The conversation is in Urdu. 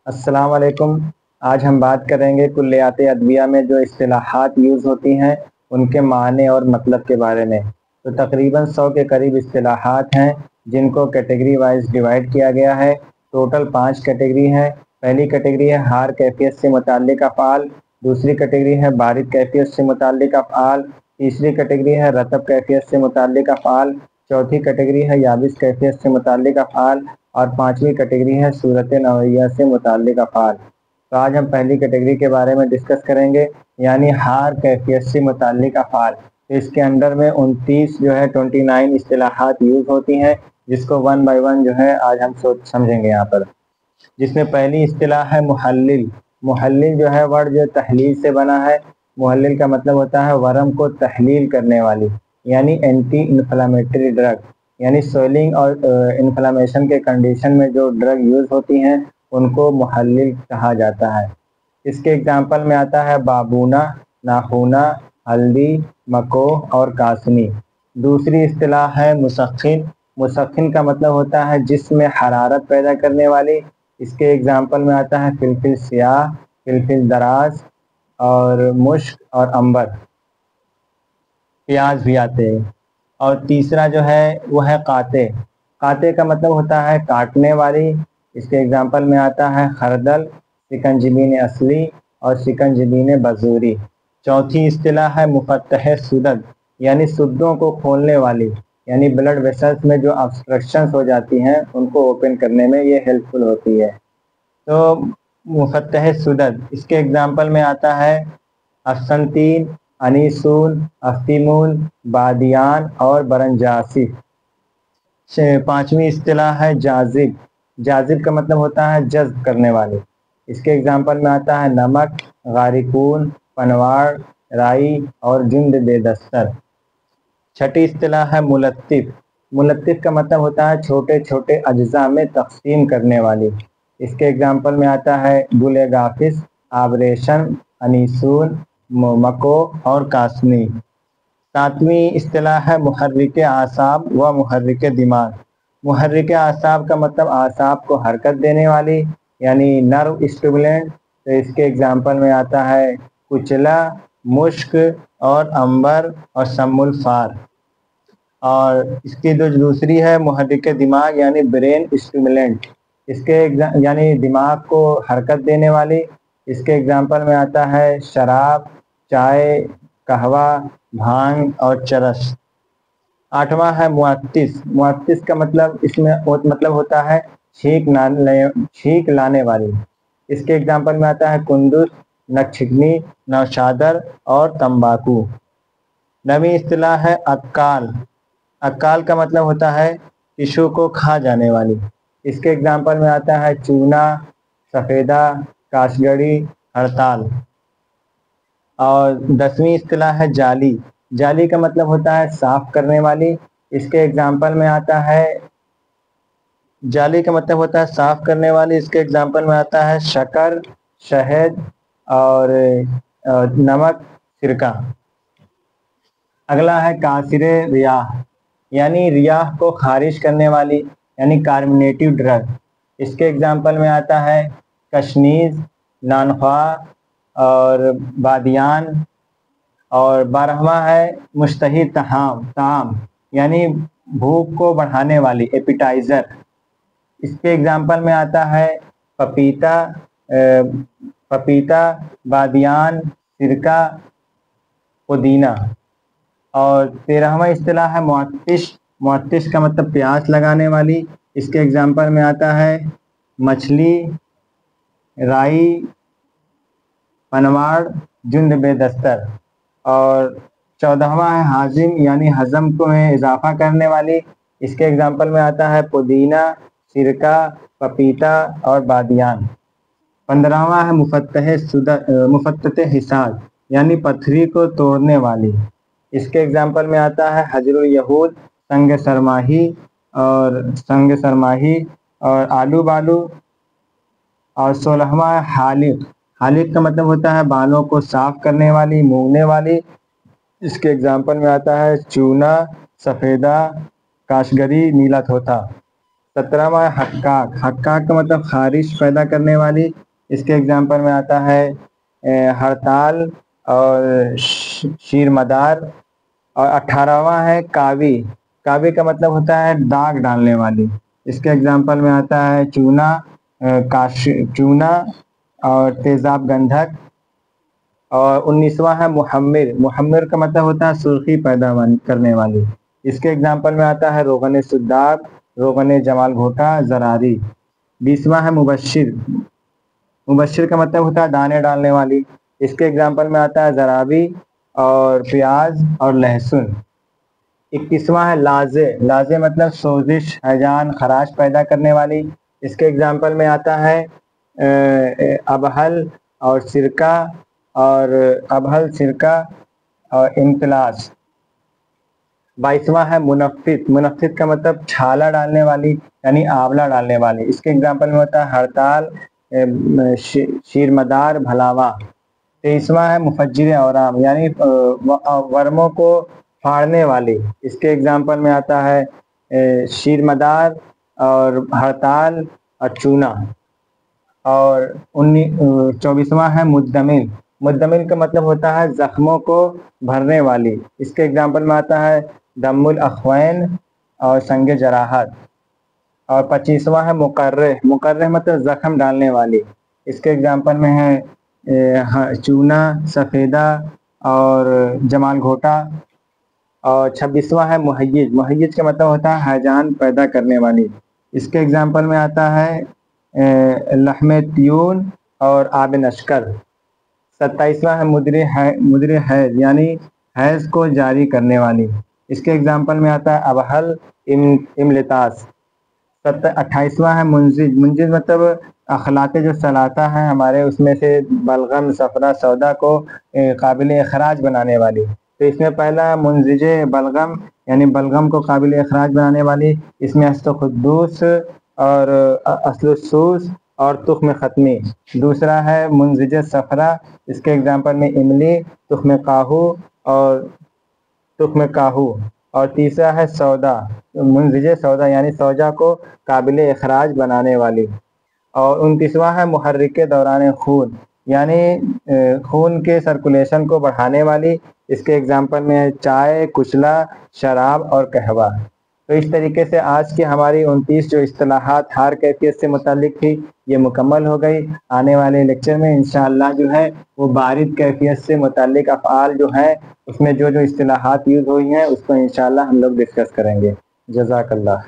السلام علیکم۔ آج ہم بات کریں گے کلیات ادویہ میں جو اصطلاحات یوز ہوتی ہیں ان کے معنی اور مطلب کے بارے میں۔ تو تقریباً 100 کے قریب اصطلاحات ہیں جن کو کیٹیگری وائز ڈیوائڈ کیا گیا ہے۔ ٹوٹل 5 کیٹیگری ہیں۔ پہلی کیٹیگری ہے ہار کیفیت سے متعلق افعال، دوسری کیٹیگری ہے بارد کیفیت سے متعلق افعال، تیسری کیٹیگری ہے رطب کیفیت سے متعلق افعال، چوتھی کیٹیگری ہے یابس کیفیت سے متعلق افعال، اور 5ویں کیٹیگری ہے صورت نوعیہ سے متعلق افعال۔ تو آج ہم پہلی کیٹیگری کے بارے میں ڈسکس کریں گے، یعنی ہار کیفیت سے متعلق افعال۔ اس کے اندر میں 29 اصطلاحات یوز ہوتی ہیں، جس کو 1 بائی 1 آج ہم سمجھیں گے یہاں پر۔ جس میں پہلی اصطلاح ہے محلل۔ محلل ورڈ تحلیل سے بنا ہے۔ محلل کا مطلب ہوتا ہے ورم کو تحلیل کرنے والی، یعنی اینٹی انفلامیٹری ڈرگ، یعنی سویلنگ اور انفلاممیشن کے کنڈیشن میں جو ڈرگ یوز ہوتی ہیں ان کو محلل کہا جاتا ہے۔ اس کے اگزامپل میں آتا ہے بابونا، ناخونا، ہلدی، مکوہ اور کاسنی۔ دوسری اصطلاح ہے مسخن۔ مسخن کا مطلب ہوتا ہے جسم میں حرارت پیدا کرنے والی۔ اس کے اگزامپل میں آتا ہے فلفل سیاہ، فلفل دراز اور مشک اور عنبر۔ پیاز بھی آتے ہیں۔ اور تیسرا وہ ہے قاطع۔ قاطع کا مطلب ہوتا ہے کاٹنے والی۔ اس کے اگزامپل میں آتا ہے خردل، سکنجبین اصلی اور سکنجبین بزوری۔ چوتھی اصطلاح ہے مفتح سدد، یعنی سدوں کو کھولنے والی، یعنی بلڈ ویسلز میں جو آبسٹرکشنز ہو جاتی ہیں ان کو اوپن کرنے میں یہ ہیلپ فل ہوتی ہے۔ تو مفتح سدد، اس کے اگزامپل میں آتا ہے افسنتین، انیسول، افیمول، بادیان اور برنجاسی۔ 5ویں اصطلاح ہے جاذب۔ جاذب کا مطلب ہوتا ہے جذب کرنے والی۔ اس کے اگزامپل میں آتا ہے نمک، غارقون، پنواڑ، رائی اور جند بے دستر۔ چھٹی اصطلاح ہے ملطف۔ ملطف کا مطلب ہوتا ہے چھوٹے چھوٹے اجزاء میں تقسیم کرنے والی۔ اس کے اگزامپل میں آتا ہے گل گافس، آبریشن، انیسون، مکوہ اور کاسنی۔ 7ویں اصطلاح ہے محرک اعصاب و محرک دماغ۔ محرک اعصاب کا مطلب اعصاب کو حرکت دینے والی، یعنی نرو اسٹیمولنٹ۔ تو اس کے اگزامپل میں آتا ہے کچلا، مشک اور عنبر اور سم الفار۔ اور اس کی جو دوسری ہے محرک دماغ یعنی برین اسٹیمولنٹ، اس کے یعنی دماغ کو حرکت دینے والی۔ اس کے اگزامپل میں آتا ہے شراب، چائے، قہوہ، بھانگ اور چرس۔ 8واں ہے معطس۔ معطس کا مطلب اس میں ہوتا ہے چھینک لانے والی۔ اس کے اگزامپل میں آتا ہے کندس، نکچھگنی، نوشادر اور تمباکو۔ 9ویں اصطلاح ہے اکال۔ اکال کا مطلب ہوتا ہے ٹشو کو کھا جانے والی۔ اس کے اگزامپل میں آتا ہے چونا، سفیدہ، کاشگڑی، ہڑتال۔ اور 10ویں اصطلاح ہے جالی۔ جالی کا مطلب ہوتا ہے صاف کرنے والی۔ اس کے اگزامپل میں آتا ہے جالی کا مطلب ہوتا ہے صاف کرنے والی۔ اس کے اگزامپل میں آتا ہے شکر، شہد اور نمک، سرکہ۔ اگلا ہے کاسر ریاح، یعنی ریاح کو خارج کرنے والی، یعنی کاربونیٹو ڈرگ۔ اس کے اگزامپل میں آتا ہے کشنیز، نانخواہ اور بادیان۔ اور 12واں ہے مشتہی طعام، یعنی بھوک کو بڑھانے والی، ایپیٹائزر۔ اس کے اگزامپل میں آتا ہے پپیتا، بادیان، سرکہ، پودینہ۔ اور 13واں اصطلاح ہے معطش۔ معطش کا مطلب پیاس لگانے والی۔ اس کے اگزامپل میں آتا ہے مچھلی، رائی، پنواڑ، جند بے دستر۔ اور 14واں ہے ہاضم، یعنی ہضم کو میں اضافہ کرنے والی۔ اس کے اگزامپل میں آتا ہے پودینہ، سرکہ، پپیتا اور بادیان۔ 15واں ہے مفتح حساد، یعنی پتھری کو توڑنے والی۔ اس کے اگزامپل میں آتا ہے حجر الیہود، سنگ سرماہی اور آلو بالو۔ اور 16واں ہے حالق۔ حالق کا مطلب ہوتا ہے بالوں کو صاف کرنے والی، مونگنے والی۔ اس کے اگزامپل میں آتا ہے چونا، سفیدہ، کاشگری، نیلا تھوتھا۔ 17واں ہے حقاق، حقاق کا مطلب خارش پیدا کرنے والی، اس کے اگزامپل میں آتا ہے ہڑتال اور شیر مدار۔ اور 18واں ہے کاوی، کاوی کا مطلب ہوتا ہے داغ ڈالنے والی، اس کے اگزامپل میں آتا ہے چونا، چونا اور تیزاب گندھک۔ اور 19واں ہے محمر، محمر کا مطلب ہوتا ہے سرخی پیدا کرنے والی، اس کے اگزامپل میں آتا ہے روغن سداب، روغن جمال گھوٹا، زراری۔ 20واں ہے مبشر، مبشر کا مطلب ہوتا ہے دانے ڈالنے والی، اس کے اگزامپل میں آتا ہے زرابی اور پیاز اور لہسن۔ 21واں ہے لازے، لازے مطلب سوزش، ہیجان، خراش پیدا کرنے والی، اس کے اگزامپل میں آتا ہے ابہل اور سرکہ، اور ابہل سرکہ اور امتلاس۔ 22واں ہے منفت، منفت کا مطلب چھالا ڈالنے والی یعنی آولا ڈالنے والی، اس کے اگزامپل میں ہوتا ہے ہڑتال، شیر مدار، بھلاوا۔ 23واں ہے مفجر اورام یعنی ورموں کو پھاڑنے والی، اس کے اگزامپل میں آتا ہے شیر مدار اور ہڑتال اور چونا۔ اور 24واں ہے مدمن، مدمن کا مطلب ہوتا ہے زخموں کو بھرنے والی، اس کے اگزامپل میں آتا ہے دم الاخوین اور سنگ جراحت۔ اور 25واں ہے مقرح، مقرح مطلب زخم ڈالنے والی، اس کے اگزامپل میں ہے چونا، سفیدہ اور جمال گھوٹا۔ اور 26واں ہے مہیج، مہیج کا مطلب ہوتا ہے ہیجان پیدا کرنے والی، اس کے اگزامپل میں آتا ہے لحم تیون اور آب نشکر۔ 27واں ہے مدر حیض یعنی حیض کو جاری کرنے والی، اس کے اگزامپل میں آتا ہے ابہل، املتاس۔ 28واں ہے منزج، منزج مطلب اخلاط جو سلاطہ ہیں ہمارے اس میں سے بلغم، صفرا، سودا کو قابل اخراج بنانے والی، تو اس میں پہلا منزج بلغم یعنی بلغم کو قابل اخراج بنانے والی، اس میں است قدوس اور اصل السوس اور تخم ختمی۔ دوسرا ہے منزج صفرا، اس کے اگزامپل میں املی، تخم کاہو اور تخم کاہو۔ اور تیسرا ہے سودا، منزج سودا یعنی سوجا کو قابل اخراج بنانے والی۔ اور 29واں ہے محرک دوران خون یعنی خون کے سرکولیشن کو بڑھانے والی، اس کے اگزامپل میں ہے چائے، کچلا، شراب اور قہوہ۔ تو اس طریقے سے آج کی ہماری 29 جو اصطلاحات ہار کیفیت سے متعلق تھی یہ مکمل ہو گئی۔ آنے والے لیکچر میں انشاءاللہ جو ہے وہ بارد کیفیت سے متعلق افعال جو ہیں اس میں جو اصطلاحات یوز ہوئی ہیں اس کو انشاءاللہ ہم لوگ ڈسکس کریں گے۔ جزاک اللہ۔